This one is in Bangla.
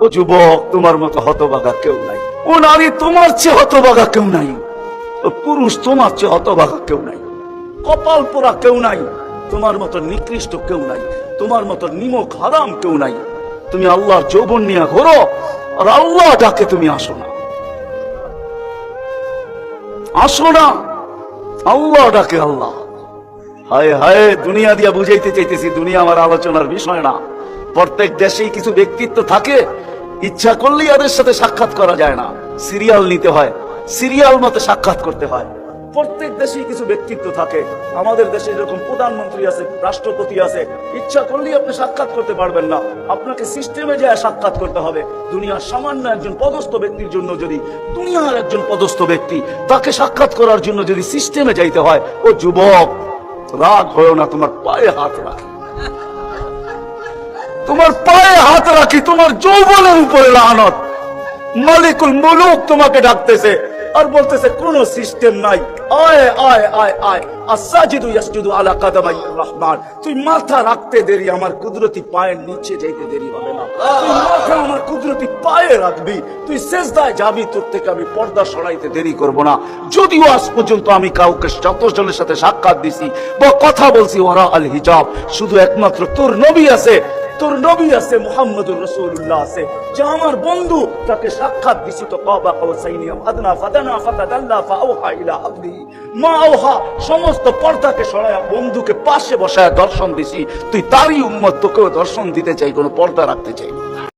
ও যুবক, তোমার মতো হতভাগা কেউ নাই। ও নারী, তোমার চেয়ে হতভাগা কেউ নাই। ও পুরুষ, তোমার চেয়ে হতভাগা কেউ নাই। কপাল পোড়া কেউ নাই। তোমার মতো নিকৃষ্ট কেউ নাই। তোমার মতো নিমক হারাম কেউ নাই। তুমি আল্লাহর যৌবন নিয়ে ঘোরো, আর আল্লাহ ডাকে তুমি আসো না। আসো না, আল্লাহ ডাকে। আল্লাহ, হায় হায়, দুনিয়া দিয়া বুঝাইতে চাইতেছি, দুনিয়া আমার আলোচনার বিষয় না। প্রত্যেক দেশেই কিছু ব্যক্তিত্ব থাকে, ইচ্ছা করলেই এদের সাথে সাক্ষাৎ করা যায় না, সিরিয়াল নিতে হয়, সিরিয়াল মতে সাক্ষাৎ করতে হয়। প্রত্যেক দেশেই কিছু ব্যক্তিত্ব থাকে। আমাদের দেশে এরকম প্রধানমন্ত্রী আছে, রাষ্ট্রপতি আছে, ইচ্ছা করলেই আপনি সাক্ষাৎ করতে পারবেন না, আপনাকে সিস্টেমে যায় সাক্ষাৎ করতে হবে। দুনিয়ার সামান্য একজন পদস্থ ব্যক্তির জন্য, যদি দুনিয়ার একজন পদস্থ ব্যক্তি, তাকে সাক্ষাৎ করার জন্য যদি সিস্টেমে যাইতে হয়, ও যুবক, রাগ হয়েও না, তোমার পায়ে হাত রাখি, তোমার পায়ে হাত রাখি, তোমার যৌবনের উপরে লানত। মালিকুল মুলুক তোমাকে ডাকতেছে আর বলতেছে কোন সিস্টেম নাই, আয় আয় আয় আয়, আসাজিদু ইয়াসজুদু আলা কাদামাই রহমান। তুই মাথা রাখতে দেরি, আমার কুদরতি পায়ের নিচে যাইতে দেরি হবে না। তুই মাথা আমার কুদরতি পায়ে রাখবি, তুই সিজদায় যাবি, তোর থেকে আমি পর্দা সরাইতে দেরি করব না। যদিও আজ পর্যন্ত আমি কাউকে যতজনের সাথে সাক্ষাৎ দিছি বা কথা বলছি ওরা আল হিজাব, শুধু একমাত্র তোর নবী আছে, তোর নবী আছে, মুহাম্মদুর রাসূলুল্লাহ আছে, যে আমার বন্ধু, তাকে সাক্ষাৎ দিছি তো কাবা কাউসাইনি আদনা ফাদানা ফাতাদাল্লা ফাওহা ইলা আবদি মা আওহা। সমস্ত পর্দাকে সরায়া বন্ধুকে পাশে বসায় দর্শন দিছি। তুই তারই উম্মত, তোকেও দর্শন দিতে চাই, কোনো পর্দা রাখতে চাই।